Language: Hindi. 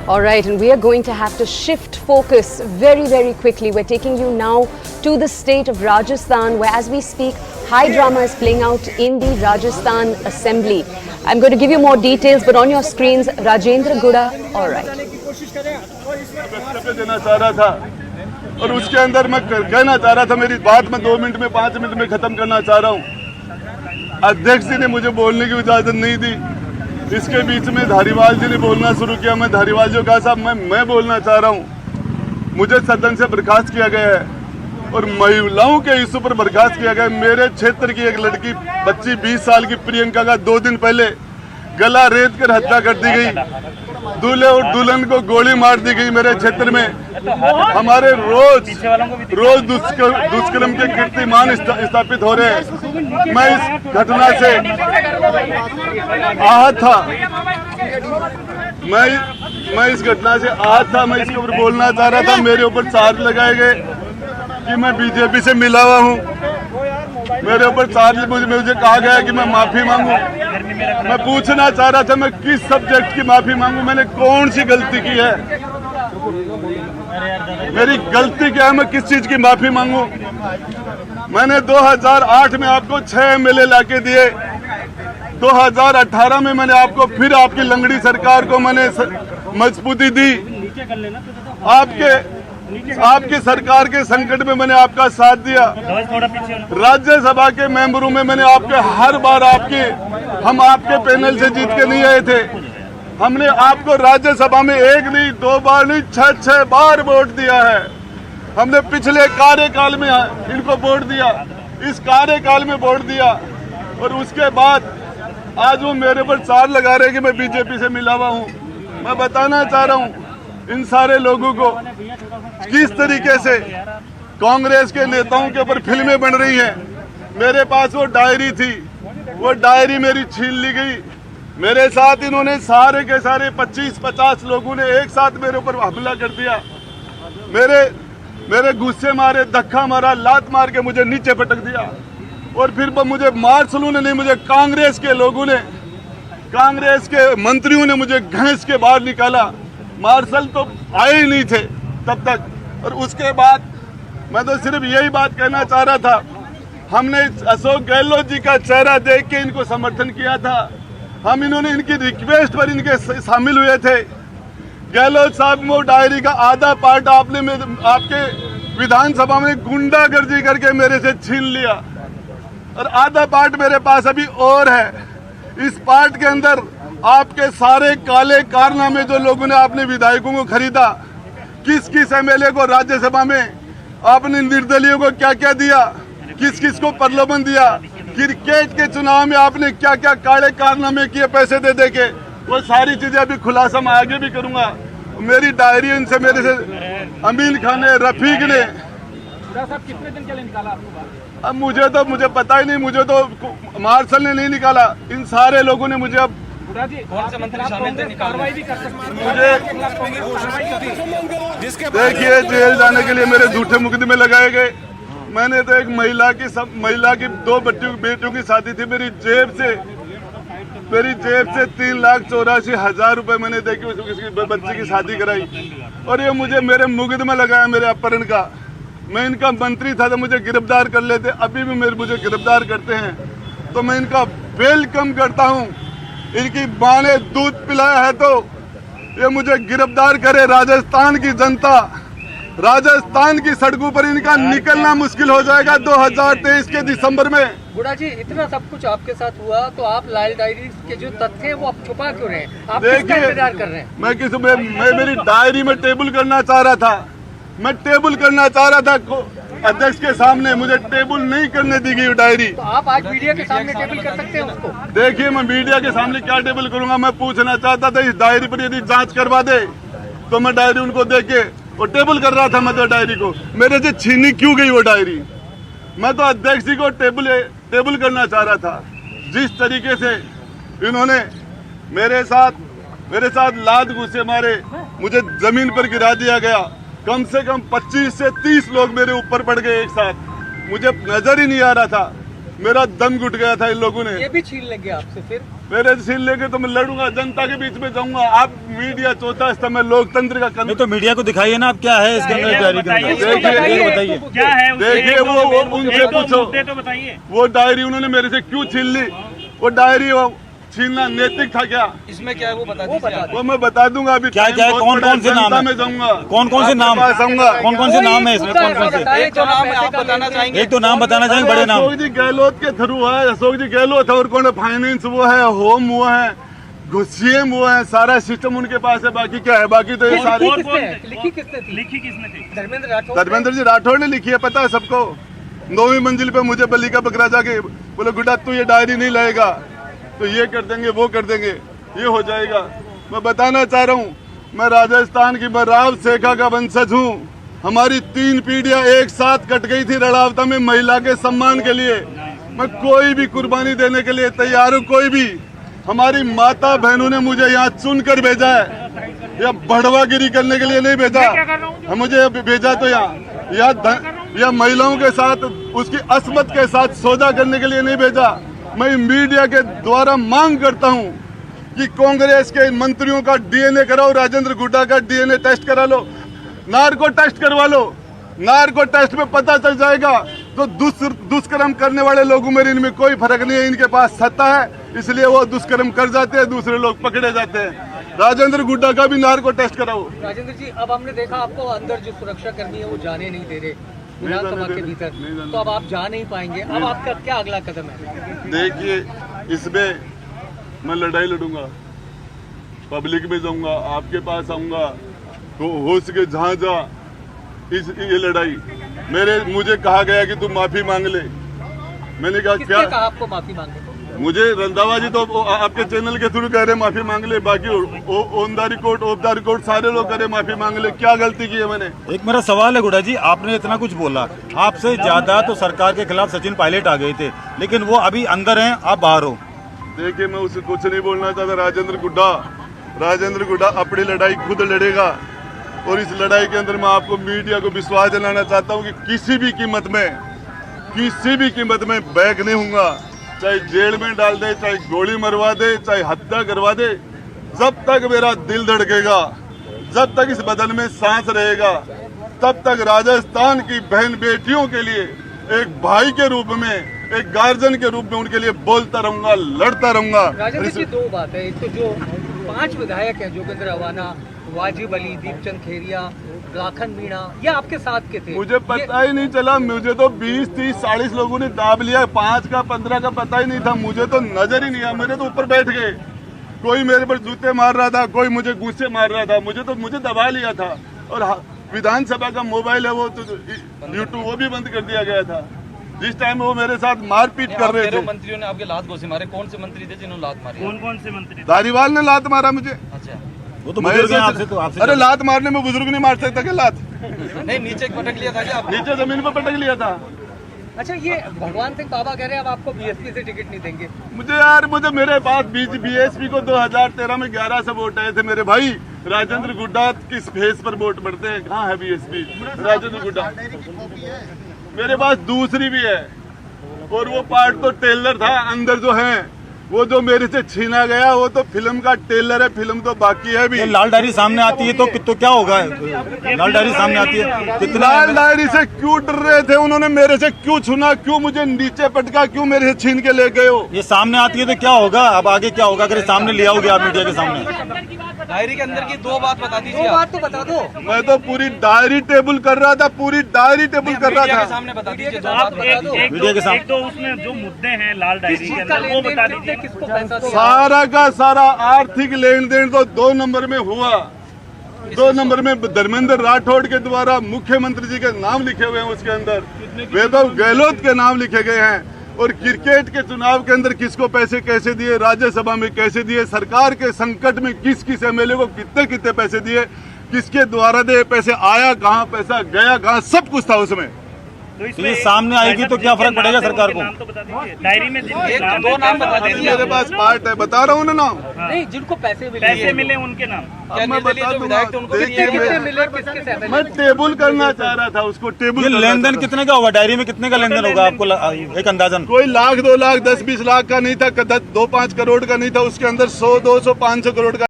All right, and we are going to have to shift focus very, very quickly. We're taking you now to the state of Rajasthan, where as we speak, high drama is playing out in the Rajasthan Assembly. I'm going to give you more details, but on your screens, Rajendra Guda. All right. देना चाह रहा था और उसके अंदर मैं कहना चाह रहा था, मेरी बात मैं 2 मिनट में 5 मिनट में खत्म करना चाह रहा हूँ। अध्यक्ष जी ने मुझे बोलने की इजाजत नहीं दी। इसके बीच में धारीवाल जी ने बोलना शुरू किया। मैं धारीवाल जी को कहा, साहब मैं बोलना चाह रहा हूँ। मुझे सदन से बर्खास्त किया गया है और महिलाओं के इशू पर बर्खास्त किया गया। मेरे क्षेत्र की एक लड़की बच्ची 20 साल की प्रियंका का 2 दिन पहले गला रेत कर हत्या कर दी गई। दूल्हे और दुल्हन को गोली मार दी गई मेरे क्षेत्र में। हमारे रोज दुष्कर्म के कीर्तिमान स्थापित हो रहे हैं। मैं इस घटना से आहत था। मैं इस घटना से आहत था। मैं इसके ऊपर बोलना चाह रहा था। मेरे ऊपर चार्ज लगाए गए कि मैं बीजेपी से मिला हुआ हूँ। मेरे ऊपर चार्ज मुझे कहा गया कि मैं माफी मांगू। मैं पूछना चाह रहा था, मैं किस सब्जेक्ट की माफी मांगू? मैंने कौन सी गलती की है? मेरी गलती क्या है? मैं किस चीज की माफी मांगू? मैंने 2008 में आपको 6 MLA लाके दिए। 2018 में मैंने आपको फिर आपकी लंगड़ी सरकार को मैंने मजबूती दी। आपकी सरकार के संकट में मैंने आपका साथ दिया। राज्यसभा के मेंबरों में मैंने आपके हर बार हम आपके पैनल से जीत के नहीं आए थे। हमने आपको राज्यसभा में 1 नहीं 2 बार नहीं 6 बार वोट दिया है। हमने पिछले कार्यकाल में इनको वोट दिया, इस कार्यकाल में वोट दिया और उसके बाद आज वो मेरे पर चार्ज लगा रहे कि मैं बीजेपी से मिला हुआ हूँ। मैं बताना चाह रहा हूँ इन सारे लोगों को किस तरीके से कांग्रेस के नेताओं के ऊपर फिल्में बन रही हैं। मेरे पास वो डायरी थी, वो डायरी मेरी छीन ली गई। मेरे साथ इन्होंने सारे के सारे 25-50 लोगों ने एक साथ मेरे ऊपर हमला कर दिया। मेरे गुस्से मारे, धक्का मारा, लात मार के मुझे नीचे पटक दिया और फिर मुझे मार्शलों ने नहीं, मुझे कांग्रेस के लोगों ने, कांग्रेस के मंत्रियों ने मुझे घसीट के बाहर निकाला। मार्शल तो आए ही नहीं थे तब तक। और उसके बाद मैं तो सिर्फ यही बात कहना चाह रहा था, हमने अशोक गहलोत जी का चेहरा देख के इनको समर्थन किया था। इन्होंने इनकी रिक्वेस्ट पर इनके शामिल हुए थे। गहलोत साहब वो डायरी का आधा पार्ट आपके विधानसभा में गुंडागर्दी करके मेरे से छीन लिया और आधा पार्ट मेरे पास अभी और है। इस पार्ट के अंदर आपके सारे काले कारनामे जो लोगों ने आपने विधायकों को खरीदा, किस किस MLA को राज्यसभा में आपने निर्दलीयों को क्या क्या दिया, किस किस को प्रलोभन दिया, क्रिकेट के चुनाव में आपने क्या क्या काले कारनामे किए पैसे दे के, वो सारी चीजें अभी खुलासा मैं आगे भी करूंगा। मेरी डायरी इनसे मेरे से अमीन खान ने, रफीक ने। कितने दिन के लिए निकाला आपको? अब मुझे पता ही नहीं, मुझे तो मार्शल ने नहीं निकाला, इन सारे लोगों ने मुझे। अब कौन से मंत्री शामिल थे? कार्रवाई भी कर सकते मुझे देखिए, जेल जाने के लिए मेरे झूठे मुकदमे लगाए गए। मैंने तो एक महिला की 2 बेटियों की शादी थी। मेरी जेब से 3,84,000 रुपए मैंने देके उसकी बच्ची की शादी कराई और ये मुझे मेरे मुकदमा लगाया मेरे अपहरण का। मैं इनका मंत्री था तो मुझे गिरफ्तार कर लेते, अभी भी मुझे गिरफ्तार करते हैं तो मैं इनका वेलकम करता हूं। इनकी मां ने दूध पिलाया है तो ये मुझे गिरफ्तार करे। राजस्थान की जनता, राजस्थान की सड़कों पर इनका निकलना मुश्किल हो जाएगा 2023 के दिसंबर में। गुड़ा जी, इतना सब कुछ आपके साथ हुआ तो आप लाल डायरी के जो तथ्य हैं वो आप छुपा क्यों रहे हैं? आप किसका इंतजार कर रहे हैं? मैं मेरी डायरी में टेबल करना चाह रहा था। मैं टेबल करना चाह रहा था अध्यक्ष के सामने, मुझे टेबल नहीं करने दी गई डायरी। तो आप आज मीडिया के सामने टेबल कर सकते हैं उसको? देखिए, मैं मीडिया के सामने क्या टेबल करूंगा? मैं पूछना चाहता था इस डायरी पर यदि जांच करवा दे तो मैं डायरी उनको दे के और टेबल कर रहा था। मैं तो डायरी को मेरे से छीनी क्यों गई वो डायरी? मैं तो अध्यक्ष जी को टेबल करना चाह रहा था। जिस तरीके से इन्होंने मेरे साथ लात घूंसे मारे, मुझे जमीन पर गिरा दिया गया। कम से कम 25 से 30 लोग मेरे ऊपर पड़ गए एक साथ। मुझे नजर ही नहीं आ रहा था, मेरा दम घुट गया था इन लोगों ने। ये भी छीन लेंगे आपसे फिर? मेरे सील लेके तो मैं लड़ूंगा, जनता के बीच में जाऊंगा। आप मीडिया चौथा स्तंभ में लोकतंत्र का नहीं तो मीडिया को दिखाइए ना, आप क्या है इसके अंदर डायरी के अंदर बताइए क्या है। देखिए वो उनसे पूछो, तो बताइए वो डायरी उन्होंने मेरे से क्यों छीन ली? वो डायरी छीनना नैतिक था क्या? इसमें क्या है वो बता दीजिए। वो मैं बता दूंगा। अभी क्या क्या कौन कौन से नाम में जाऊंगा, कौन कौन से नाम कौन कौन से नाम है इसमें? कौन कौन से? एक तो नाम आप बताना चाहेंगे? एक तो नाम बताना चाहेंगे, बड़े नाम। अशोक जी गहलोत के थ्रू है, अशोक जी गहलोत है, और कौन फाइनेंस वो है, होम वो है, सीएम वो है, सारा सिस्टम उनके पास है। बाकी क्या है? बाकी तो ये सारी लिखी किसने थी? धर्मेंद्र जी राठौड़ ने लिखी है, पता है सबको। 9वीं मंजिल पे मुझे बली का बकरा जाके बोले गुड्डा तू ये डायरी नहीं लाएगा तो ये कर देंगे, वो कर देंगे, ये हो जाएगा। मैं बताना चाह रहा हूँ, मैं राजस्थान की राव सेखा का वंशज हूँ। हमारी 3 पीढ़ियां एक साथ कट गई थी रड़ावता में महिला के सम्मान के लिए। मैं कोई भी कुर्बानी देने के लिए तैयार हूँ, कोई भी। हमारी माता बहनों ने मुझे यहाँ चुनकर भेजा है, या बढ़वागिरी करने के लिए नहीं भेजा। मुझे भेजा तो यहाँ महिलाओं के साथ, उसकी अस्मत के साथ सौदा करने के लिए नहीं भेजा। मैं मीडिया के द्वारा मांग करता हूं कि कांग्रेस के मंत्रियों का डीएनए कराओ, राजेंद्र गुड्डा का डीएनए टेस्ट करा लो, नार्को टेस्ट करवा लो। नार्को टेस्ट में पता चल जाएगा तो दुष्कर्म करने वाले लोगों में इनमें कोई फर्क नहीं है। इनके पास सत्ता है, इसलिए वो दुष्कर्म कर जाते हैं, दूसरे लोग पकड़े जाते हैं। राजेंद्र गुड्डा का भी नार्को टेस्ट कराओ। राजेंद्र जी, अब हमने देखा आपको अंदर जो सुरक्षा कर्मी है वो जाने नहीं दे रहे विधानसभा के भीतर, तो अब आप जा नहीं पाएंगे। अब आपका क्या अगला कदम है? देखिए, इसमें मैं लड़ाई लड़ूंगा, पब्लिक में जाऊंगा, आपके पास आऊंगा, तो हो सके जहां जा ये लड़ाई। मुझे कहा गया कि तू माफी मांग ले। मैंने कहा क्या? कहा आपको माफी मांगे? मुझे रंधावा जी तो आपके चैनल के थ्रू कह रहे माफी मांग ले, बाकी on the record of the record सारे लोग कह रहे माफी मांग ले। क्या गलती की है मैंने? एक मेरा सवाल है गुड्डा जी, आपने इतना कुछ बोला, आपसे ज्यादा तो सरकार के खिलाफ सचिन पायलट आ गए थे, लेकिन वो अभी अंदर हैं, आप बाहर हो। देखिए, मैं उसे कुछ नहीं बोलना चाहता। राजेंद्र गुड्डा अपनी लड़ाई खुद लड़ेगा, और इस लड़ाई के अंदर मैं आपको मीडिया को विश्वास दिलाना चाहता हूँ कि किसी भी कीमत में बैक नहीं होऊंगा। चाहे जेल में डाल दे, चाहे गोली मरवा दे, चाहे हत्या करवा दे, जब तक मेरा दिल धड़केगा, जब तक इस बदन में सांस रहेगा, तब तक राजस्थान की बहन बेटियों के लिए एक भाई के रूप में, एक गार्जियन के रूप में उनके लिए बोलता रहूंगा, लड़ता रहूंगा। राजेंद्र जी, 2 बात है। एक तो जो 5 विधायक हैं, जोगेंद्र अवाना, वाजिब अली, दीपचंद खेरिया, लाखन मीणा, ये आपके साथ के थे? मुझे पता ही नहीं चला। मुझे तो 20, 30, 40 लोगों ने दाब लिया, 5 का 15 का पता ही नहीं था। मुझे तो नजर ही नहीं आया। मेरे तो ऊपर बैठ गए, कोई मेरे पर जूते मार रहा था, कोई मुझे गुस्से मार रहा था। मुझे दबा लिया था, और विधानसभा का मोबाइल है वो तो यूट्यूब वो भी बंद कर दिया गया था जिस टाइम वो मेरे साथ मारपीट कर रहे थे। मंत्रियों ने आपके लात घोंसे मारे, कौन से मंत्री थे जिन्होंने लात मारी? कौन से मंत्री? धारीवाल ने लात मारा मुझे। अच्छा, वो तो बुजुर्ग हैं आपसे, तो आपसे अरे लात मारने में बुजुर्ग नहीं मार सकता क्या? लात नहीं, नीचे पटक लिया था क्या आपने? नीचे जमीन पर पटक लिया था। अच्छा, ये भगवान सिंह बाबा कह रहे हैं अब आपको बीएसपी से टिकट नहीं देंगे। मुझे मेरे पास बीएसपी को 2013 में 11 से वोट आए थे मेरे भाई। राजेंद्र गुड्डा किस फेस पर वोट पड़ते हैं? कहाँ है बीएसपी? राजेंद्र गुड्डा मेरे पास दूसरी भी है, और वो पार्ट तो टेलर था। अंदर जो है वो जो मेरे से छीना गया वो तो फिल्म का टेलर है, फिल्म तो बाकी है भी। लाल डायरी सामने आती है तो क्या होगा? लाल डायरी सामने आती है, कितना लाल डायरी से क्यों डर रहे थे? उन्होंने मेरे से क्यों छूना? क्यों मुझे नीचे पटका? क्यों मेरे से छीन के ले गए हो? ये सामने आती है तो क्या होगा? अब आगे क्या होगा अगर सामने ले आओगे आप मीडिया के सामने? डायरी के अंदर की 2 बात बता दीजिए। 2 बात तो बता दो। मैं तो पूरी डायरी टेबल कर रहा था, पूरी डायरी टेबल कर रहा था। सामने बता दीजिए, 2 बात बता दो। मीडिया के सामने तो उसमें जो मुद्दे हैं लाल डायरी के अंदर वो बता दीजिए। किसको पैसा दिया? सारा का सारा आर्थिक लेन देन तो 2 नंबर में हुआ। 2 नंबर में धर्मेंद्र राठौड़ के द्वारा मुख्यमंत्री जी के नाम लिखे हुए हैं, उसके अंदर वैभव गहलोत के नाम लिखे गए हैं। और क्रिकेट के चुनाव के अंदर किसको पैसे कैसे दिए, राज्यसभा में कैसे दिए, सरकार के संकट में किस किस एमएलए को कितने कितने पैसे दिए, किसके द्वारा दे पैसे, आया कहाँ, पैसा गया कहाँ, सब कुछ था उसमें। तो ये सामने आएगी तो क्या फर्क पड़ेगा सरकार को? नाम तो बता दीजिए डायरी में जिनके एक नाम दो है, नाम बता अभी दीजिए। मेरे पास पार्ट है, बता रहा हूँ ना नाम। नहीं, जिनको पैसे मिले पैसे मिले उनके नाम। क्या मैं निर्दलीय बता जो दूंगा। विधायक थे उनको भी देखिए, दिए कितने गए? मिले, किसके से MLA? मैं टेबल करना चाह रहा था उसको, टेबल ये करना लेन देन चाह कितने का होगा? डायरी में कितने का लेन देन होगा आपको एक अंदाजन? कोई लाख 2 लाख 10-20 लाख का नहीं था, 2-5 करोड़ का नहीं था, उसके अंदर 100-200-500 करोड़ का